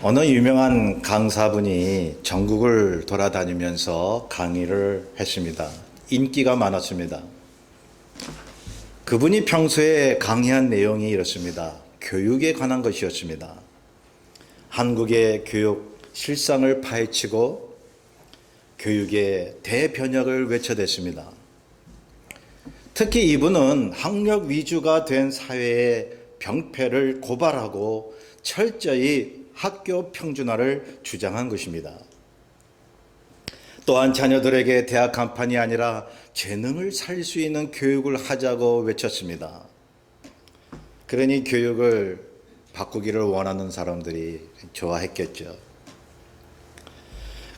어느 유명한 강사분이 전국을 돌아다니면서 강의를 했습니다. 인기가 많았습니다. 그분이 평소에 강의한 내용이 이렇습니다. 교육에 관한 것이었습니다. 한국의 교육 실상을 파헤치고 교육의 대변혁을 외쳐댔습니다. 특히 이분은 학력 위주가 된 사회의 병폐를 고발하고 철저히 학교 평준화를 주장한 것입니다. 또한 자녀들에게 대학 간판이 아니라 재능을 살릴 수 있는 교육을 하자고 외쳤습니다. 그러니 교육을 바꾸기를 원하는 사람들이 좋아했겠죠.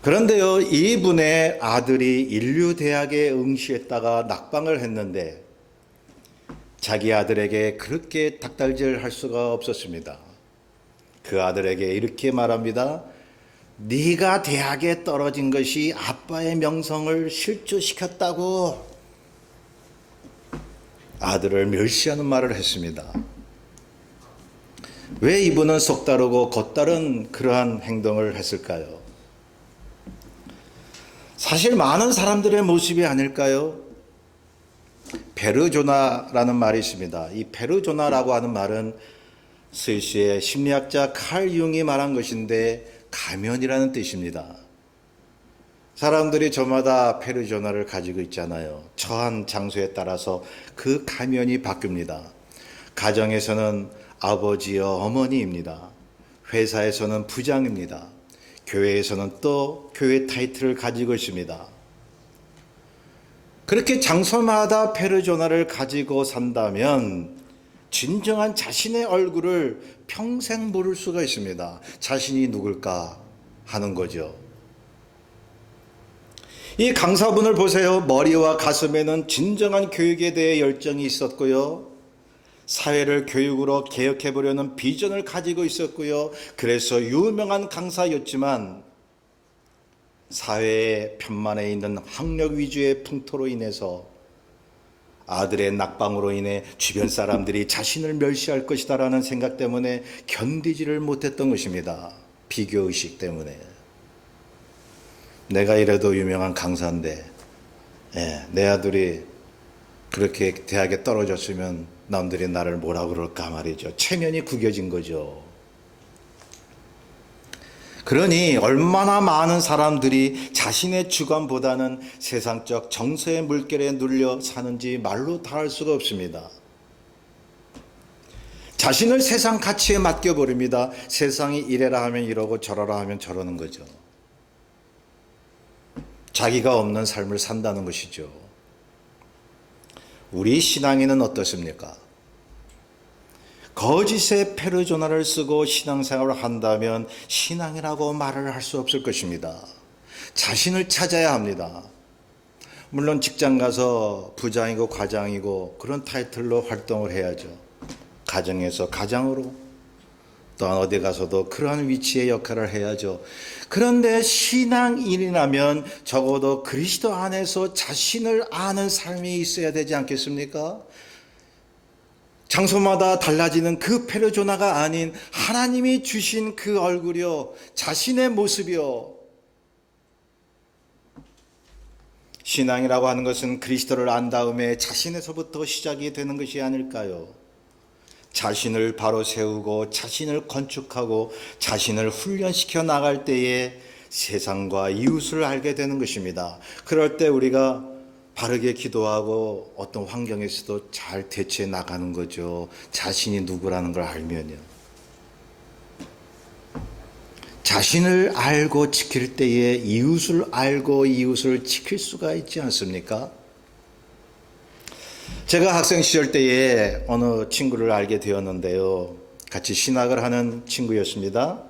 그런데요, 이분의 아들이 인류대학에 응시했다가 낙방을 했는데 자기 아들에게 그렇게 닥달질할 수가 없었습니다. 그 아들에게 이렇게 말합니다. 네가 대학에 떨어진 것이 아빠의 명성을 실추시켰다고. 아들을 멸시하는 말을 했습니다. 왜 이분은 속다르고 겉다른 그러한 행동을 했을까요? 사실 많은 사람들의 모습이 아닐까요? 페르조나라는 말이 있습니다. 이 페르조나라고 하는 말은 스위스의 심리학자 칼 융이 말한 것인데 가면이라는 뜻입니다. 사람들이 저마다 페르조나를 가지고 있잖아요. 처한 장소에 따라서 그 가면이 바뀝니다. 가정에서는 아버지여 어머니입니다. 회사에서는 부장입니다. 교회에서는 또 교회 타이틀을 가지고 있습니다. 그렇게 장소마다 페르조나를 가지고 산다면 진정한 자신의 얼굴을 평생 모를 수가 있습니다. 자신이 누굴까 하는 거죠. 이 강사분을 보세요. 머리와 가슴에는 진정한 교육에 대해 열정이 있었고요. 사회를 교육으로 개혁해보려는 비전을 가지고 있었고요. 그래서 유명한 강사였지만 사회의 편만에 있는 학력 위주의 풍토로 인해서 아들의 낙방으로 인해 주변 사람들이 자신을 멸시할 것이다라는 생각 때문에 견디지를 못했던 것입니다. 비교의식 때문에. 내가 이래도 유명한 강사인데 내 아들이 그렇게 대학에 떨어졌으면 남들이 나를 뭐라 그럴까 말이죠. 체면이 구겨진 거죠. 그러니 얼마나 많은 사람들이 자신의 주관보다는 세상적 정서의 물결에 눌려 사는지 말로 다 할 수가 없습니다. 자신을 세상 가치에 맡겨버립니다. 세상이 이래라 하면 이러고 저러라 하면 저러는 거죠. 자기가 없는 삶을 산다는 것이죠. 우리 신앙인은 어떻습니까? 거짓의 페르조나를 쓰고 신앙생활을 한다면 신앙이라고 말을 할 수 없을 것입니다. 자신을 찾아야 합니다. 물론 직장 가서 부장이고 과장이고 그런 타이틀로 활동을 해야죠. 가정에서 가장으로, 또한 어디 가서도 그러한 위치의 역할을 해야죠. 그런데 신앙인이라면 적어도 그리스도 안에서 자신을 아는 삶이 있어야 되지 않겠습니까? 장소마다 달라지는 그 페르조나가 아닌 하나님이 주신 그 얼굴이요, 자신의 모습이요. 신앙이라고 하는 것은 그리스도를 안 다음에 자신에서부터 시작이 되는 것이 아닐까요? 자신을 바로 세우고 자신을 건축하고 자신을 훈련시켜 나갈 때에 세상과 이웃을 알게 되는 것입니다. 그럴 때 우리가 바르게 기도하고 어떤 환경에서도 잘 대처해 나가는 거죠. 자신이 누구라는 걸 알면요. 자신을 알고 지킬 때에 이웃을 알고 이웃을 지킬 수가 있지 않습니까? 제가 학생 시절 때에 어느 친구를 알게 되었는데요. 같이 신학을 하는 친구였습니다.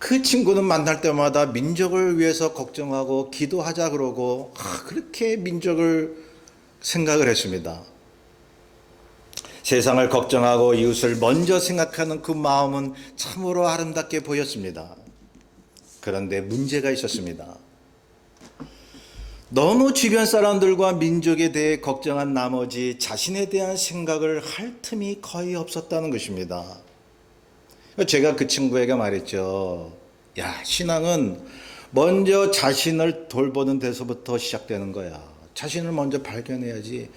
그 친구는 만날 때마다 민족을 위해서 걱정하고 기도하자 그러고 그렇게 민족을 생각을 했습니다. 세상을 걱정하고 이웃을 먼저 생각하는 그 마음은 참으로 아름답게 보였습니다. 그런데 문제가 있었습니다. 너무 주변 사람들과 민족에 대해 걱정한 나머지 자신에 대한 생각을 할 틈이 거의 없었다는 것입니다. 제가 그 친구에게 말했죠. 야, 신앙은 먼저 자신을 돌보는 데서부터 시작되는 거야. 자신을 먼저 발견해야지.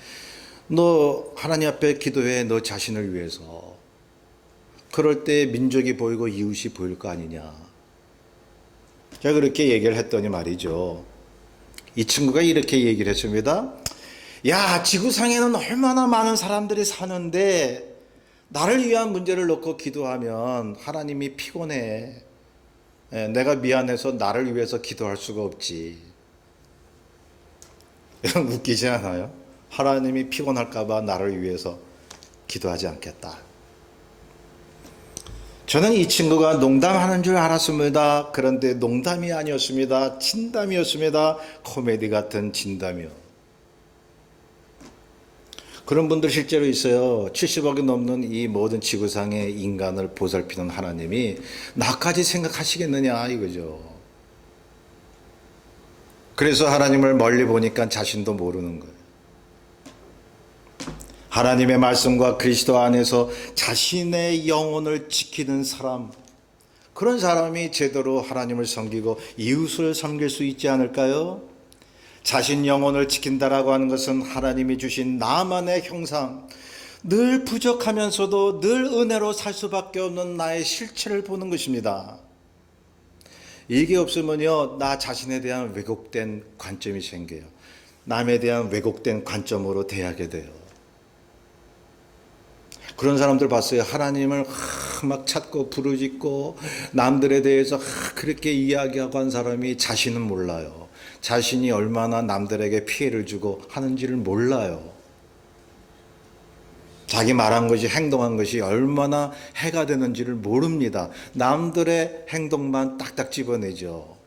너 하나님 앞에 기도해, 너 자신을 위해서. 그럴 때 민족이 보이고 이웃이 보일 거 아니냐. 제가 그렇게 얘기를 했더니 말이죠. 이 친구가 이렇게 얘기를 했습니다. 야, 지구상에는 얼마나 많은 사람들이 사는데 나를 위한 문제를 놓고 기도하면 하나님이 피곤해. 내가 미안해서 나를 위해서 기도할 수가 없지. 웃기지 않아요? 하나님이 피곤할까봐 나를 위해서 기도하지 않겠다. 저는 이 친구가 농담하는 줄 알았습니다. 그런데 농담이 아니었습니다. 진담이었습니다. 코미디 같은 진담이요. 그런 분들 실제로 있어요. 70억이 넘는 이 모든 지구상의 인간을 보살피는 하나님이 나까지 생각하시겠느냐 이거죠. 그래서 하나님을 멀리 보니까 자신도 모르는 거예요. 하나님의 말씀과 그리스도 안에서 자신의 영혼을 지키는 사람, 그런 사람이 제대로 하나님을 섬기고 이웃을 섬길 수 있지 않을까요? 자신 영혼을 지킨다라고 하는 것은 하나님이 주신 나만의 형상, 늘 부족하면서도 늘 은혜로 살 수밖에 없는 나의 실체를 보는 것입니다. 이게 없으면요, 나 자신에 대한 왜곡된 관점이 생겨요. 남에 대한 왜곡된 관점으로 대하게 돼요. 그런 사람들 봤어요. 하나님을 막 찾고 부르짖고 남들에 대해서 그렇게 이야기하고 한 사람이 자신은 몰라요. 자신이 얼마나 남들에게 피해를 주고 하는지를 몰라요. 자기 말한 것이, 행동한 것이 얼마나 해가 되는지를 모릅니다. 남들의 행동만 딱딱 집어내죠.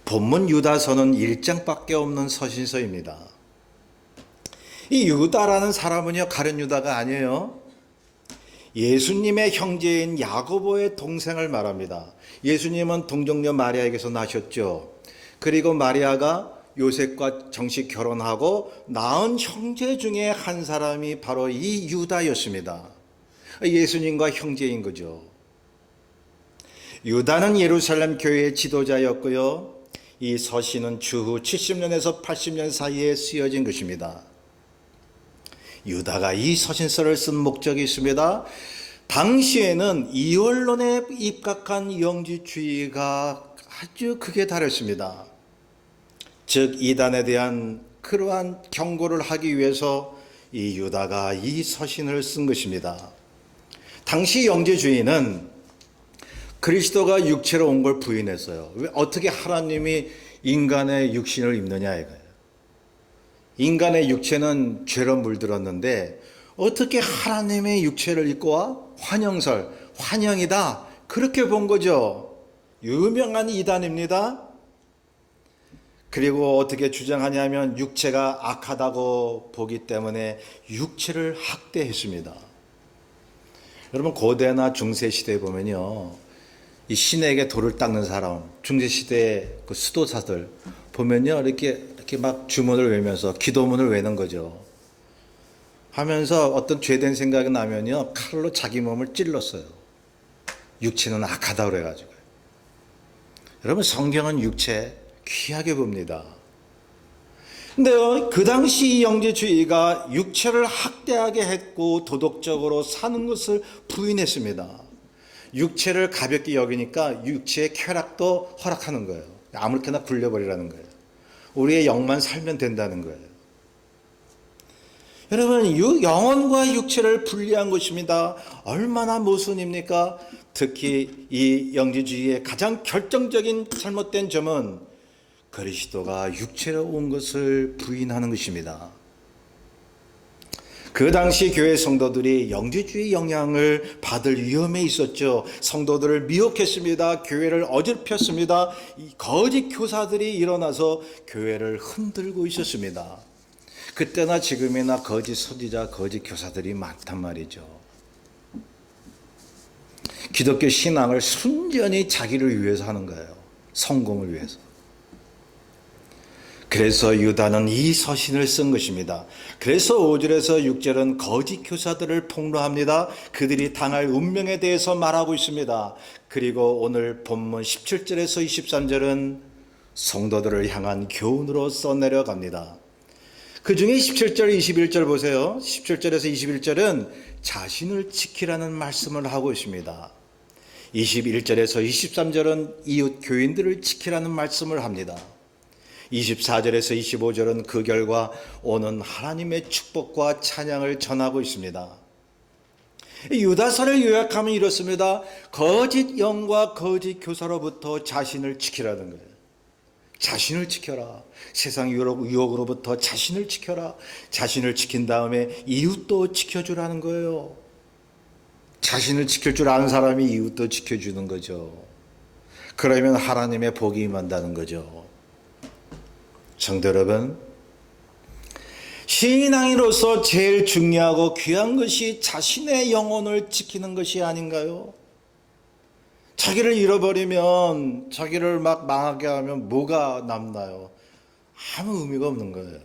본문 유다서는 1장밖에 없는 서신서입니다. 이 유다라는 사람은요, 가룟 유다가 아니에요. 예수님의 형제인 야고보의 동생을 말합니다. 예수님은 동정녀 마리아에게서 나셨죠. 그리고 마리아가 요셉과 정식 결혼하고 낳은 형제 중에 한 사람이 바로 이 유다였습니다. 예수님과 형제인 거죠. 유다는 예루살렘 교회의 지도자였고요. 이 서신은 주후 70년에서 80년 사이에 쓰여진 것입니다. 유다가 이 서신서를 쓴 목적이 있습니다. 당시에는 이원론에 입각한 영지주의가 아주 극에 달했습니다. 즉 이단에 대한 그러한 경고를 하기 위해서 이 유다가 이 서신을 쓴 것입니다. 당시 영지주의는 그리스도가 육체로 온 걸 부인했어요. 왜 어떻게 하나님이 인간의 육신을 입느냐 이거예요. 인간의 육체는 죄로 물들었는데 어떻게 하나님의 육체를 입고 와? 환영설, 환영이다. 그렇게 본 거죠. 유명한 이단입니다. 그리고 어떻게 주장하냐면 육체가 악하다고 보기 때문에 육체를 학대했습니다. 여러분 고대나 중세시대에 보면요, 이 신에게 돌을 닦는 사람, 중세시대의 그 수도사들 보면요, 이렇게 막 주문을 외면서 기도문을 외는 거죠. 하면서 어떤 죄된 생각이 나면요, 칼로 자기 몸을 찔렀어요. 육체는 악하다 그래가지고. 여러분 성경은 육체 귀하게 봅니다. 근데요, 그 당시 영지주의가 육체를 학대하게 했고 도덕적으로 사는 것을 부인했습니다. 육체를 가볍게 여기니까 육체의 쾌락도 허락하는 거예요. 아무렇게나 굴려버리라는 거예요. 우리의 영만 살면 된다는 거예요. 여러분, 영혼과 육체를 분리한 것입니다. 얼마나 모순입니까? 특히 이 영지주의의 가장 결정적인 잘못된 점은 그리스도가 육체로 온 것을 부인하는 것입니다. 그 당시 교회 성도들이 영지주의 영향을 받을 위험에 있었죠. 성도들을 미혹했습니다. 교회를 어지럽혔습니다. 거짓 교사들이 일어나서 교회를 흔들고 있었습니다. 그때나 지금이나 거짓 선지자, 거짓 교사들이 많단 말이죠. 기독교 신앙을 순전히 자기를 위해서 하는 거예요. 성공을 위해서. 그래서 유다는 이 서신을 쓴 것입니다. 그래서 5절에서 6절은 거짓 교사들을 폭로합니다. 그들이 당할 운명에 대해서 말하고 있습니다. 그리고 오늘 본문 17절에서 23절은 성도들을 향한 교훈으로 써내려갑니다. 그 중에 17절, 21절 보세요. 17절에서 21절은 자신을 지키라는 말씀을 하고 있습니다. 21절에서 23절은 이웃 교인들을 지키라는 말씀을 합니다. 24절에서 25절은 그 결과 오는 하나님의 축복과 찬양을 전하고 있습니다. 유다서를 요약하면 이렇습니다. 거짓 영과 거짓 교사로부터 자신을 지키라는 거예요. 자신을 지켜라. 세상 유혹으로부터 자신을 지켜라. 자신을 지킨 다음에 이웃도 지켜주라는 거예요. 자신을 지킬 줄 아는 사람이 이웃도 지켜주는 거죠. 그러면 하나님의 복이 임한다는 거죠. 성도 여러분, 신앙인으로서 제일 중요하고 귀한 것이 자신의 영혼을 지키는 것이 아닌가요? 자기를 잃어버리면, 자기를 막 망하게 하면 뭐가 남나요? 아무 의미가 없는 거예요.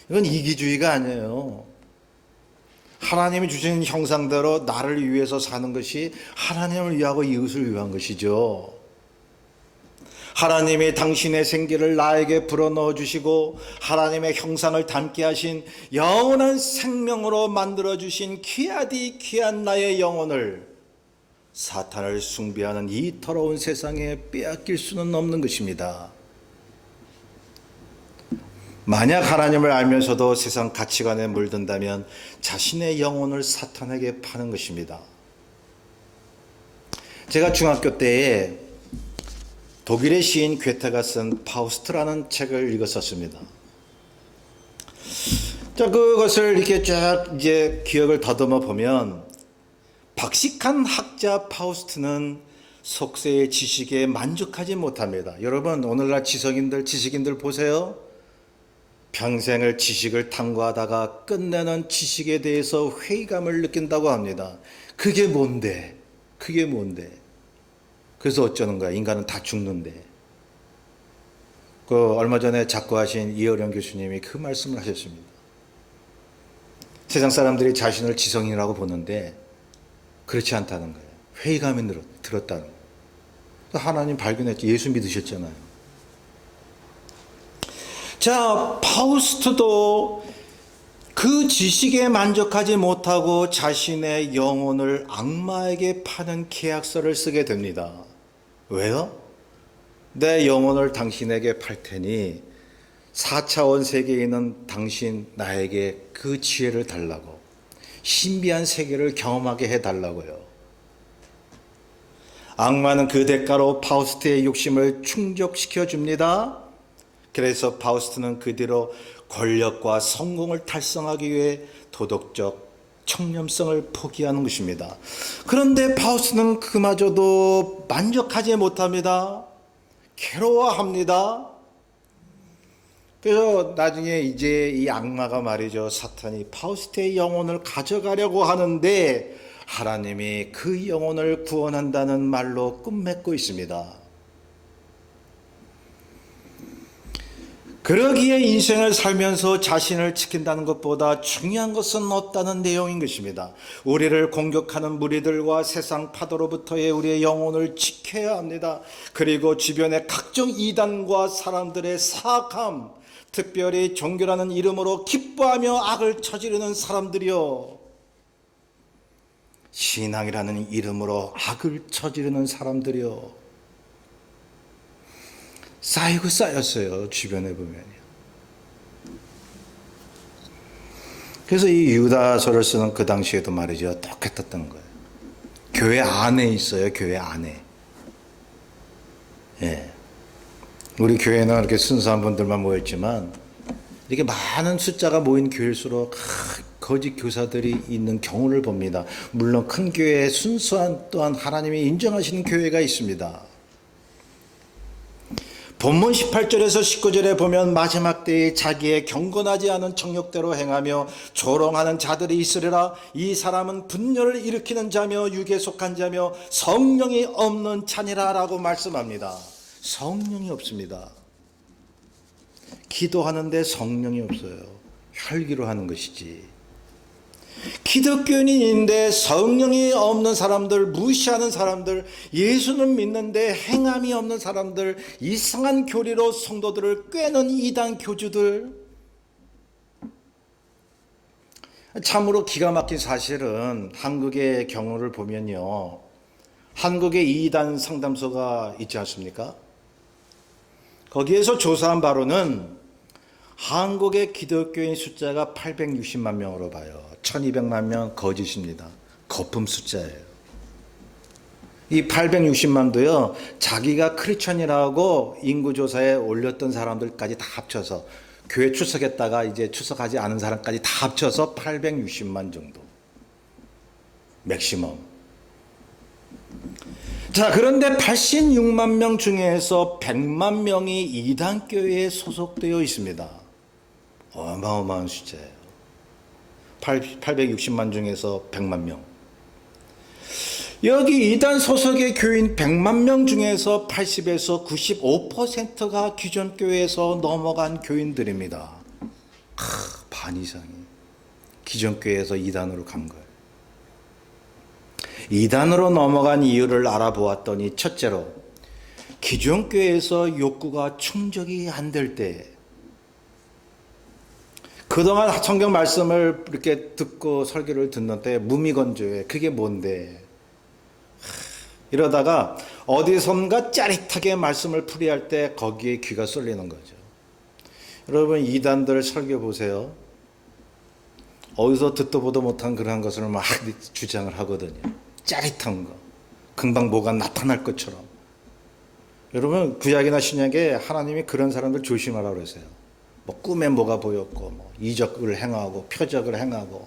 이건 이기주의가 아니에요. 하나님이 주신 형상대로 나를 위해서 사는 것이 하나님을 위하고 이웃을 위한 것이죠. 하나님이 당신의 생기를 나에게 불어넣어 주시고 하나님의 형상을 닮게 하신 영원한 생명으로 만들어 주신 귀하디 귀한 나의 영혼을 사탄을 숭배하는 이 더러운 세상에 빼앗길 수는 없는 것입니다. 만약 하나님을 알면서도 세상 가치관에 물든다면 자신의 영혼을 사탄에게 파는 것입니다. 제가 중학교 때에 독일의 시인 괴테가 쓴 파우스트라는 책을 읽었었습니다. 자, 그것을 이렇게 쫙 이제 기억을 더듬어 보면 박식한 학자 파우스트는 속세의 지식에 만족하지 못합니다. 여러분, 오늘날 지식인들 보세요. 평생을 지식을 탐구하다가 끝내는 지식에 대해서 회의감을 느낀다고 합니다. 그게 뭔데? 그게 뭔데? 그래서 어쩌는 거야? 인간은 다 죽는데. 얼마 전에 작고하신 이어령 교수님이 그 말씀을 하셨습니다. 세상 사람들이 자신을 지성인이라고 보는데 그렇지 않다는 거예요. 회의감이 들었다는 거예요. 하나님 발견했지. 예수 믿으셨잖아요. 자, 파우스트도 그 지식에 만족하지 못하고 자신의 영혼을 악마에게 파는 계약서를 쓰게 됩니다. 왜요? 내 영혼을 당신에게 팔 테니 4차원 세계에 있는 당신 나에게 그 지혜를 달라고, 신비한 세계를 경험하게 해달라고요. 악마는 그 대가로 파우스트의 욕심을 충족시켜 줍니다. 그래서 파우스트는 그 뒤로 권력과 성공을 달성하기 위해 도덕적 청렴성을 포기하는 것입니다. 그런데 파우스트는 그마저도 만족하지 못합니다. 괴로워합니다. 그래서 나중에 이제 이 악마가 말이죠. 사탄이 파우스트의 영혼을 가져가려고 하는데 하나님이 그 영혼을 구원한다는 말로 끝맺고 있습니다. 그러기에 인생을 살면서 자신을 지킨다는 것보다 중요한 것은 없다는 내용인 것입니다. 우리를 공격하는 무리들과 세상 파도로부터의 우리의 영혼을 지켜야 합니다. 그리고 주변의 각종 이단과 사람들의 사악함, 특별히 종교라는 이름으로 기뻐하며 악을 저지르는 사람들이요, 신앙이라는 이름으로 악을 저지르는 사람들이요, 쌓이고 쌓였어요. 주변에 보면요. 그래서 이 유다서를 쓰는 그 당시에도 말이죠. 똑같았던 거예요. 교회 안에 있어요. 교회 안에. 예. 우리 교회는 이렇게 순수한 분들만 모였지만 이렇게 많은 숫자가 모인 교회일수록 거짓 교사들이 있는 경우를 봅니다. 물론 큰 교회에 순수한 또한 하나님이 인정하시는 교회가 있습니다. 본문 18절에서 19절에 보면 마지막 때에 자기의 경건하지 않은 정욕대로 행하며 조롱하는 자들이 있으리라. 이 사람은 분열을 일으키는 자며 육에 속한 자며 성령이 없는 자니라 라고 말씀합니다. 성령이 없습니다. 기도하는데 성령이 없어요. 혈기로 하는 것이지. 기독교인인데 성령이 없는 사람들, 무시하는 사람들, 예수는 믿는데 행함이 없는 사람들, 이상한 교리로 성도들을 꿰는 이단 교주들. 참으로 기가 막힌 사실은 한국의 경우를 보면요, 한국의 이단 상담소가 있지 않습니까? 거기에서 조사한 바로는 한국의 기독교인 숫자가 860만 명으로 봐요. 1200만 명 거짓입니다. 거품 숫자예요. 이 860만도요, 자기가 크리스천이라고 인구조사에 올렸던 사람들까지 다 합쳐서, 교회 출석했다가 이제 출석하지 않은 사람까지 다 합쳐서 860만 정도. 맥시멈. 자, 그런데 86만 명 중에서 100만 명이 이단교회에 소속되어 있습니다. 어마어마한 숫자예요. 860만 중에서 100만 명. 여기 이단 소속의 교인 100만 명 중에서 80에서 95%가 기존 교회에서 넘어간 교인들입니다. 반 이상이 기존 교회에서 이단으로 간 거예요. 이단으로 넘어간 이유를 알아보았더니, 첫째로 기존 교회에서 욕구가 충족이 안 될 때, 그동안 성경 말씀을 이렇게 듣고 설교를 듣는데 무미건조해. 그게 뭔데? 이러다가 어디선가 짜릿하게 말씀을 풀이할 때 거기에 귀가 쏠리는 거죠. 여러분, 이단들 설교 보세요. 어디서 듣도 보도 못한 그러한 것을 막 주장을 하거든요. 짜릿한 거, 금방 뭐가 나타날 것처럼. 여러분, 구약이나 신약에 하나님이 그런 사람들 조심하라고 그러세요. 뭐 꿈에 뭐가 보였고, 뭐 이적을 행하고 표적을 행하고,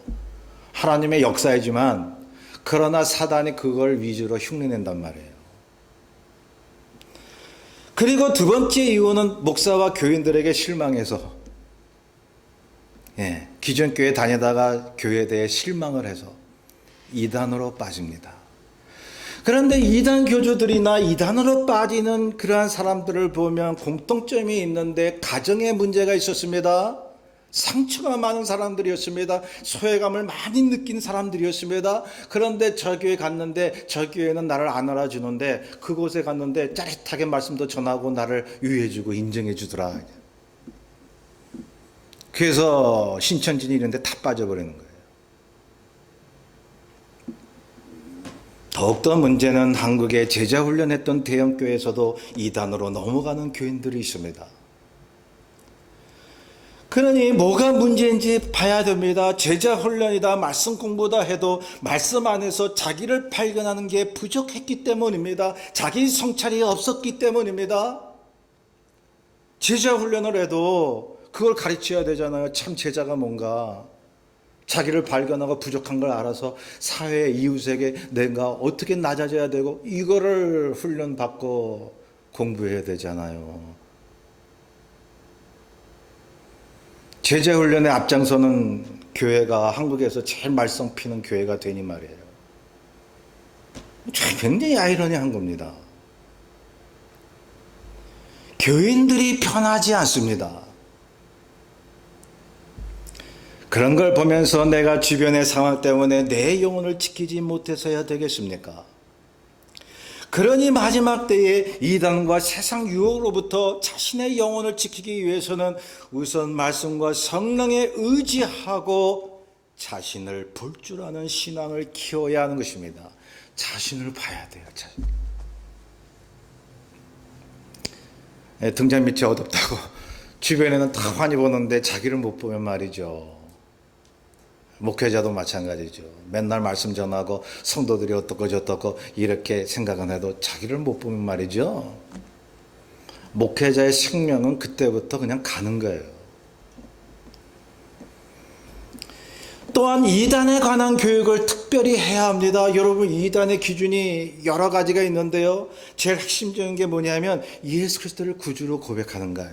하나님의 역사이지만 그러나 사단이 그걸 위주로 흉내낸단 말이에요. 그리고 두 번째 이유는 목사와 교인들에게 실망해서, 기존 교회 다니다가 교회에 대해 실망을 해서 이단으로 빠집니다. 그런데 이단 교주들이나 이단으로 빠지는 그러한 사람들을 보면 공통점이 있는데, 가정에 문제가 있었습니다. 상처가 많은 사람들이었습니다. 소외감을 많이 느낀 사람들이었습니다. 그런데 저 교회 갔는데 저 교회는 나를 안 알아주는데, 그곳에 갔는데 짜릿하게 말씀도 전하고 나를 유해주고 인정해주더라. 그래서 신천지니 이런 데 다 빠져버리는 거예요. 더욱더 문제는 한국에 제자훈련했던 대형교회에서도 이단으로 넘어가는 교인들이 있습니다. 그러니 뭐가 문제인지 봐야 됩니다. 제자훈련이다, 말씀 공부다 해도 말씀 안에서 자기를 발견하는 게 부족했기 때문입니다. 자기 성찰이 없었기 때문입니다. 제자훈련을 해도 그걸 가르쳐야 되잖아요. 참 제자가 뭔가. 자기를 발견하고 부족한 걸 알아서 사회 이웃에게 내가 어떻게 낮아져야 되고, 이거를 훈련받고 공부해야 되잖아요. 제자훈련의 앞장서는 교회가 한국에서 제일 말썽 피는 교회가 되니 말이에요. 굉장히 아이러니한 겁니다. 교인들이 편하지 않습니다. 그런 걸 보면서 내가 주변의 상황 때문에 내 영혼을 지키지 못해서야 되겠습니까? 그러니 마지막 때에 이단과 세상 유혹으로부터 자신의 영혼을 지키기 위해서는 우선 말씀과 성령에 의지하고 자신을 볼 줄 아는 신앙을 키워야 하는 것입니다. 자신을 봐야 돼요. 등잔 밑이 어둡다고 주변에는 다 환히 보는데 자기를 못 보면 말이죠. 목회자도 마찬가지죠. 맨날 말씀 전하고 성도들이 어떻고 저떻고 이렇게 생각은 해도 자기를 못 보면 말이죠. 목회자의 생명은 그때부터 그냥 가는 거예요. 또한 이단에 관한 교육을 특별히 해야 합니다. 여러분, 이단의 기준이 여러 가지가 있는데요. 제일 핵심적인 게 뭐냐면 예수 그리스도를 구주로 고백하는가,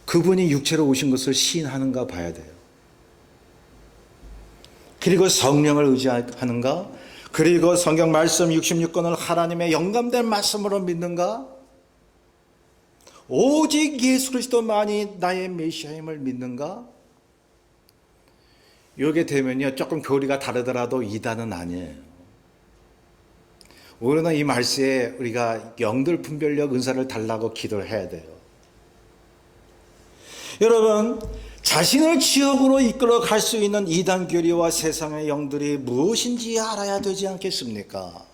그분이 육체로 오신 것을 시인하는가 봐야 돼요. 그리고 성령을 의지하는가? 그리고 성경 말씀 66권을 하나님의 영감된 말씀으로 믿는가? 오직 예수 그리스도만이 나의 메시아임을 믿는가? 이게 되면요, 조금 교리가 다르더라도 이단은 아니에요. 우리는 이 말씀에 우리가 영들 분별력 은사를 달라고 기도를 해야 돼요. 여러분, 자신을 지옥으로 이끌어 갈 수 있는 이단 교리와 세상의 영들이 무엇인지 알아야 되지 않겠습니까?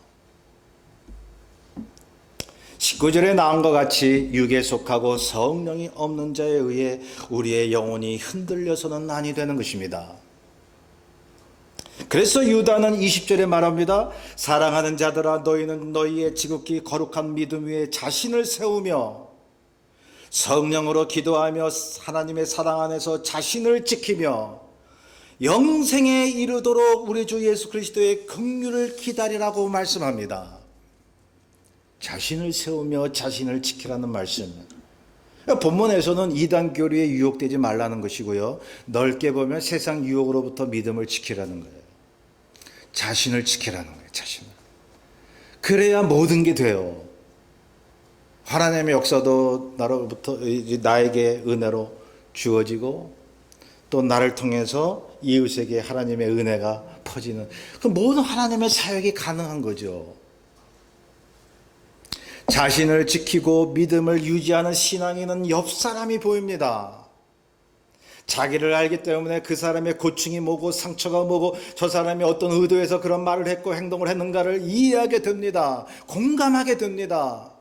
19절에 나온 것 같이 육에 속하고 성령이 없는 자에 의해 우리의 영혼이 흔들려서는 아니 되는 것입니다. 그래서 유다는 20절에 말합니다. 사랑하는 자들아, 너희는 너희의 지극히 거룩한 믿음 위에 자신을 세우며 성령으로 기도하며 하나님의 사랑 안에서 자신을 지키며 영생에 이르도록 우리 주 예수 그리스도의 긍휼을 기다리라고 말씀합니다. 자신을 세우며 자신을 지키라는 말씀. 본문에서는 이단 교리에 유혹되지 말라는 것이고요, 넓게 보면 세상 유혹으로부터 믿음을 지키라는 거예요. 자신을 지키라는 거예요. 자신을. 그래야 모든 게 돼요. 하나님의 역사도 나로부터 나에게 은혜로 주어지고 또 나를 통해서 이웃에게 하나님의 은혜가 퍼지는 그 모든 하나님의 사역이 가능한 거죠. 자신을 지키고 믿음을 유지하는 신앙인은 옆 사람이 보입니다. 자기를 알기 때문에 그 사람의 고충이 뭐고 상처가 뭐고 저 사람이 어떤 의도에서 그런 말을 했고 행동을 했는가를 이해하게 됩니다. 공감하게 됩니다.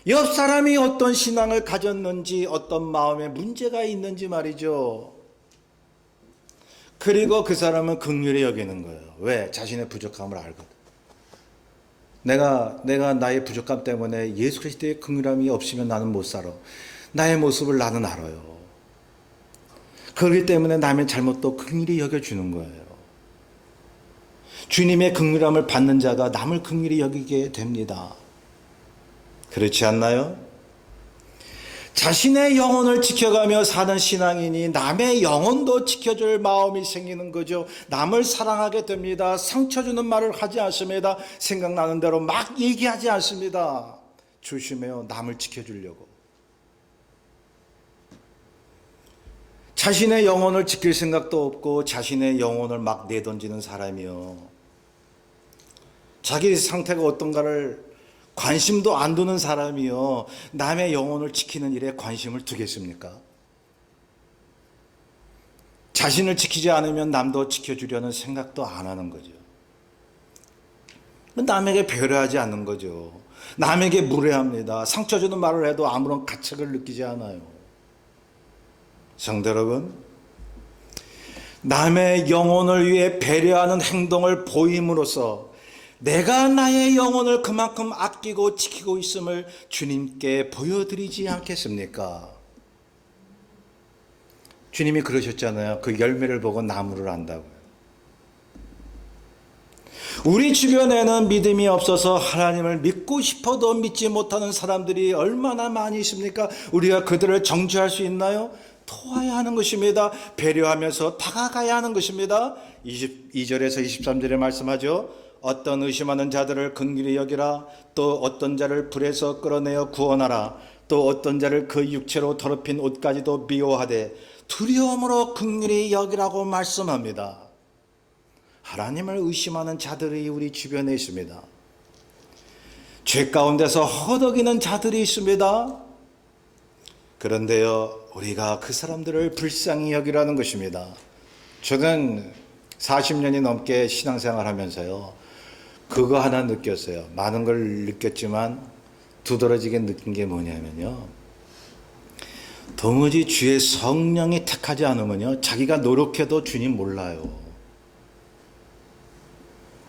옆 사람이 어떤 신앙을 가졌는지 어떤 마음에 문제가 있는지 말이죠. 그리고 그 사람은 긍휼히 여기는 거예요. 왜? 자신의 부족함을 알거든. 내가 나의 부족함 때문에 예수 그리스도의 긍휼함이 없으면 나는 못 살아. 나의 모습을 나는 알아요. 그렇기 때문에 남의 잘못도 긍휼히 여겨주는 거예요. 주님의 긍휼함을 받는 자가 남을 긍휼히 여기게 됩니다. 그렇지 않나요? 자신의 영혼을 지켜가며 사는 신앙인이 남의 영혼도 지켜줄 마음이 생기는 거죠. 남을 사랑하게 됩니다. 상처 주는 말을 하지 않습니다. 생각나는 대로 막 얘기하지 않습니다. 조심해요. 남을 지켜주려고. 자신의 영혼을 지킬 생각도 없고 자신의 영혼을 막 내던지는 사람이요, 자기 상태가 어떤가를 관심도 안 두는 사람이요, 남의 영혼을 지키는 일에 관심을 두겠습니까? 자신을 지키지 않으면 남도 지켜주려는 생각도 안 하는 거죠. 남에게 배려하지 않는 거죠. 남에게 무례합니다. 상처 주는 말을 해도 아무런 가책을 느끼지 않아요. 성도 여러분, 남의 영혼을 위해 배려하는 행동을 보임으로써 내가 나의 영혼을 그만큼 아끼고 지키고 있음을 주님께 보여드리지 않겠습니까? 주님이 그러셨잖아요. 그 열매를 보고 나무를 안다고요. 우리 주변에는 믿음이 없어서 하나님을 믿고 싶어도 믿지 못하는 사람들이 얼마나 많이 있습니까? 우리가 그들을 정죄할 수 있나요? 도와야 하는 것입니다. 배려하면서 다가가야 하는 것입니다. 22절에서 23절에 말씀하죠. 어떤 의심하는 자들을 긍휼히 여기라. 또 어떤 자를 불에서 끌어내어 구원하라. 또 어떤 자를 그 육체로 더럽힌 옷까지도 미워하되 두려움으로 긍휼히 여기라고 말씀합니다. 하나님을 의심하는 자들이 우리 주변에 있습니다. 죄 가운데서 허덕이는 자들이 있습니다. 그런데요, 우리가 그 사람들을 불쌍히 여기라는 것입니다. 저는 40년이 넘게 신앙생활 하면서요, 그거 하나 느꼈어요. 많은 걸 느꼈지만 두드러지게 느낀 게 뭐냐면요, 도무지 주의 성령이 택하지 않으면요, 자기가 노력해도 주님 몰라요.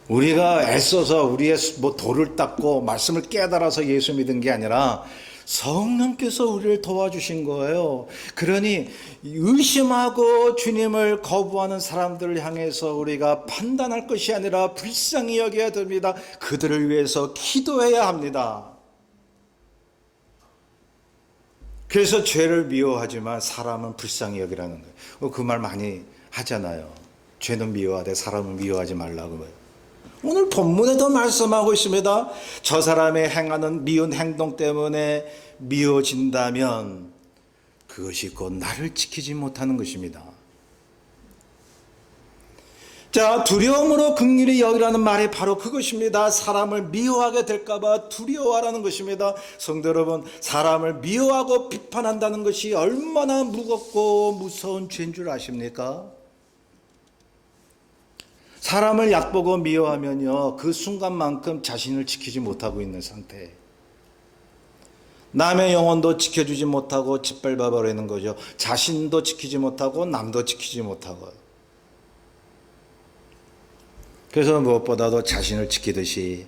우리가 애써서 우리의 돌을 닦고 말씀을 깨달아서 예수 믿은 게 아니라 성령께서 우리를 도와주신 거예요. 그러니 의심하고 주님을 거부하는 사람들을 향해서 우리가 판단할 것이 아니라 불쌍히 여겨야 됩니다. 그들을 위해서 기도해야 합니다. 그래서 죄를 미워하지만 사람은 불쌍히 여기라는 거예요. 그 말 많이 하잖아요. 죄는 미워하되 사람은 미워하지 말라고. 오늘 본문에도 말씀하고 있습니다. 저 사람의 행하는 미운 행동 때문에 미워진다면 그것이 곧 나를 지키지 못하는 것입니다. 자, 두려움으로 긍휼히 여기라는 말이 바로 그것입니다. 사람을 미워하게 될까봐 두려워하라는 것입니다. 성도 여러분, 사람을 미워하고 비판한다는 것이 얼마나 무겁고 무서운 죄인 줄 아십니까? 사람을 얕보고 미워하면요, 그 순간만큼 자신을 지키지 못하고 있는 상태. 남의 영혼도 지켜주지 못하고 짓밟아 버리는 거죠. 자신도 지키지 못하고 남도 지키지 못하고. 그래서 무엇보다도 자신을 지키듯이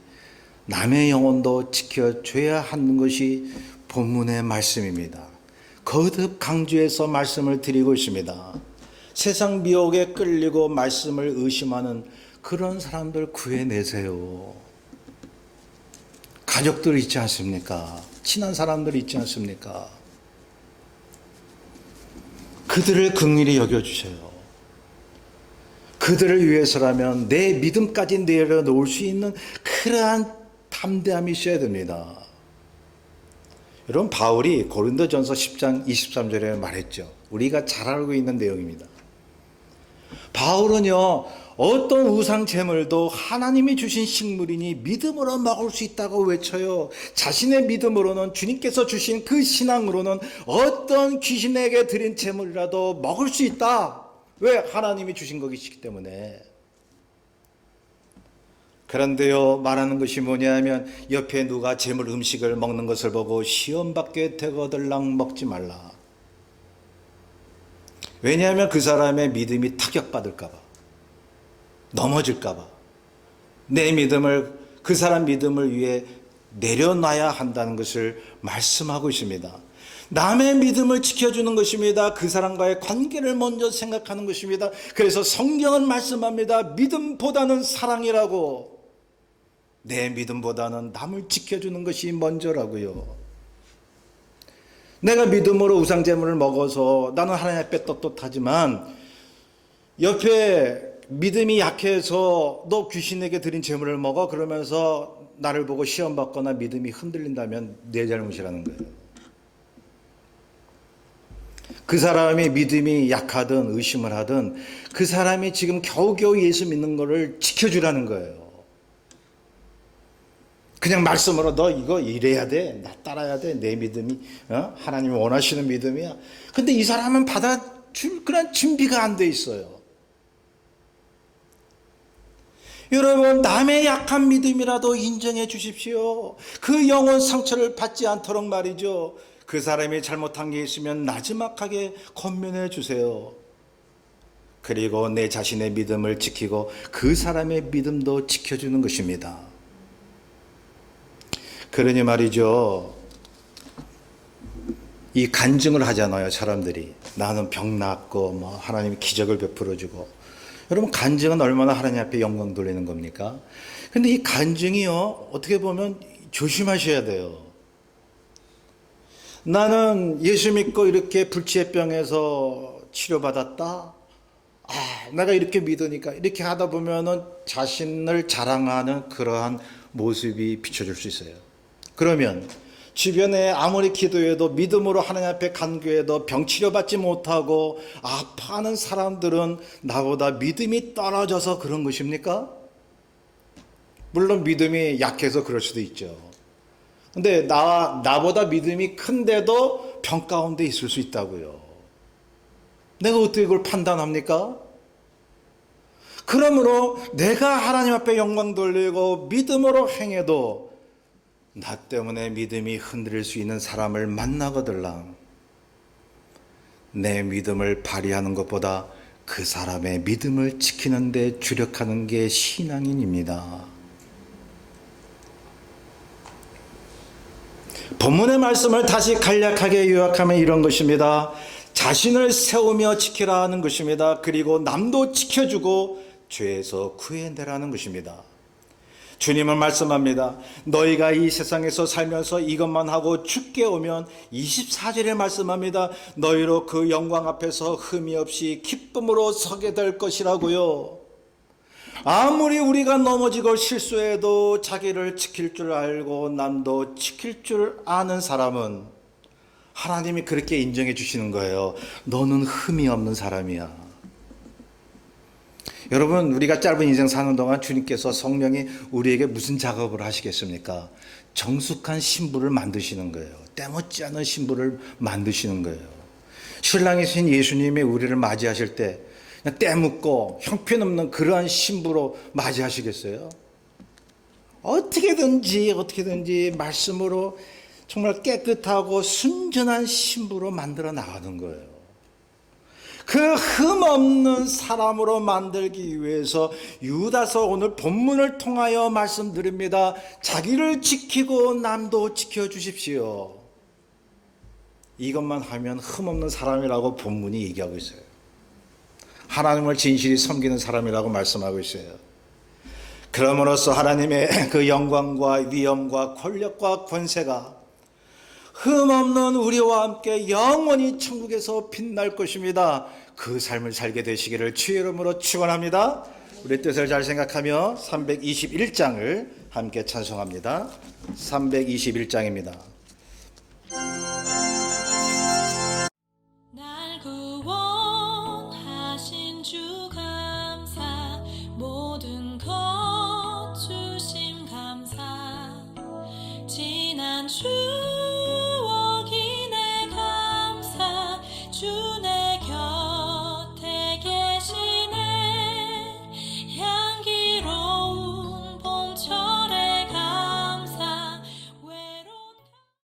남의 영혼도 지켜줘야 하는 것이 본문의 말씀입니다. 거듭 강조해서 말씀을 드리고 있습니다. 세상 미혹에 끌리고 말씀을 의심하는 그런 사람들 구해내세요. 가족들 있지 않습니까? 친한 사람들 있지 않습니까? 그들을 긍휼히 여겨주세요. 그들을 위해서라면 내 믿음까지 내려놓을 수 있는 그러한 담대함이 있어야 됩니다. 여러분, 바울이 고린도전서 10장 23절에 말했죠. 우리가 잘 알고 있는 내용입니다. 바울은요, 어떤 우상 제물도 하나님이 주신 식물이니 믿음으로 먹을 수 있다고 외쳐요. 자신의 믿음으로는, 주님께서 주신 그 신앙으로는 어떤 귀신에게 드린 제물이라도 먹을 수 있다. 왜? 하나님이 주신 것이기 때문에. 그런데요, 말하는 것이 뭐냐면 옆에 누가 제물 음식을 먹는 것을 보고 시험받게 되거들랑 먹지 말라. 왜냐하면 그 사람의 믿음이 타격받을까 봐, 넘어질까 봐, 내 믿음을, 그 사람 믿음을 위해 내려놔야 한다는 것을 말씀하고 있습니다. 남의 믿음을 지켜주는 것입니다. 그 사람과의 관계를 먼저 생각하는 것입니다. 그래서 성경은 말씀합니다. 믿음보다는 사랑이라고. 내 믿음보다는 남을 지켜주는 것이 먼저라고요. 내가 믿음으로 우상제물을 먹어서 나는 하나님 앞에 떳떳하지만 옆에 믿음이 약해서 너 귀신에게 드린 제물을 먹어 그러면서 나를 보고 시험받거나 믿음이 흔들린다면 내 잘못이라는 거예요. 그 사람이 믿음이 약하든 의심을 하든 그 사람이 지금 겨우겨우 예수 믿는 것을 지켜주라는 거예요. 그냥 말씀으로 너 이거 이래야 돼, 나 따라야 돼, 내 믿음이 하나님이 원하시는 믿음이야. 근데 이 사람은 받아줄 그런 준비가 안 돼 있어요. 여러분, 남의 약한 믿음이라도 인정해 주십시오. 그 영혼 상처를 받지 않도록 말이죠. 그 사람이 잘못한 게 있으면 나지막하게 권면해 주세요. 그리고 내 자신의 믿음을 지키고 그 사람의 믿음도 지켜주는 것입니다. 그러니 말이죠, 이 간증을 하잖아요. 사람들이 나는 병 낫고 하나님이 기적을 베풀어주고. 여러분, 간증은 얼마나 하나님 앞에 영광 돌리는 겁니까? 근데 이 간증이요, 어떻게 보면 조심하셔야 돼요. 나는 예수 믿고 이렇게 불치병에서 치료받았다. 내가 이렇게 믿으니까. 이렇게 하다 보면은 자신을 자랑하는 그러한 모습이 비춰질 수 있어요. 그러면 주변에 아무리 기도해도 믿음으로 하나님 앞에 간구해도 병 치료받지 못하고 아파하는 사람들은 나보다 믿음이 떨어져서 그런 것입니까? 물론 믿음이 약해서 그럴 수도 있죠. 근데 나보다 믿음이 큰데도 병 가운데 있을 수 있다고요. 내가 어떻게 그걸 판단합니까? 그러므로 내가 하나님 앞에 영광 돌리고 믿음으로 행해도 나 때문에 믿음이 흔들릴 수 있는 사람을 만나거들랑 내 믿음을 발휘하는 것보다 그 사람의 믿음을 지키는 데 주력하는 게 신앙인입니다. 본문의 말씀을 다시 간략하게 요약하면 이런 것입니다. 자신을 세우며 지키라 하는 것입니다. 그리고 남도 지켜주고 죄에서 구해내라는 것입니다. 주님은 말씀합니다. 너희가 이 세상에서 살면서 이것만 하고 죽게 오면 24절에 말씀합니다. 너희로 그 영광 앞에서 흠이 없이 기쁨으로 서게 될 것이라고요. 아무리 우리가 넘어지고 실수해도 자기를 지킬 줄 알고 남도 지킬 줄 아는 사람은 하나님이 그렇게 인정해 주시는 거예요. 너는 흠이 없는 사람이야. 여러분, 우리가 짧은 인생 사는 동안 주님께서 성령이 우리에게 무슨 작업을 하시겠습니까? 정숙한 신부를 만드시는 거예요. 때묻지 않은 신부를 만드시는 거예요. 신랑이신 예수님이 우리를 맞이하실 때 그냥 때묻고 형편없는 그러한 신부로 맞이하시겠어요? 어떻게든지 말씀으로 정말 깨끗하고 순전한 신부로 만들어 나가는 거예요. 그 흠없는 사람으로 만들기 위해서 유다서 오늘 본문을 통하여 말씀드립니다. 자기를 지키고 남도 지켜주십시오. 이것만 하면 흠없는 사람이라고 본문이 얘기하고 있어요. 하나님을 진실히 섬기는 사람이라고 말씀하고 있어요. 그럼으로써 하나님의 그 영광과 위엄과 권력과 권세가 흠없는 우리와 함께 영원히 천국에서 빛날 것입니다. 그 삶을 살게 되시기를 주의 이름으로 축원합니다. 우리 뜻을 잘 생각하며 321장을 함께 찬송합니다. 321장입니다. 날 구원하신 주 감사, 모든 것 주심 감사, 지난 주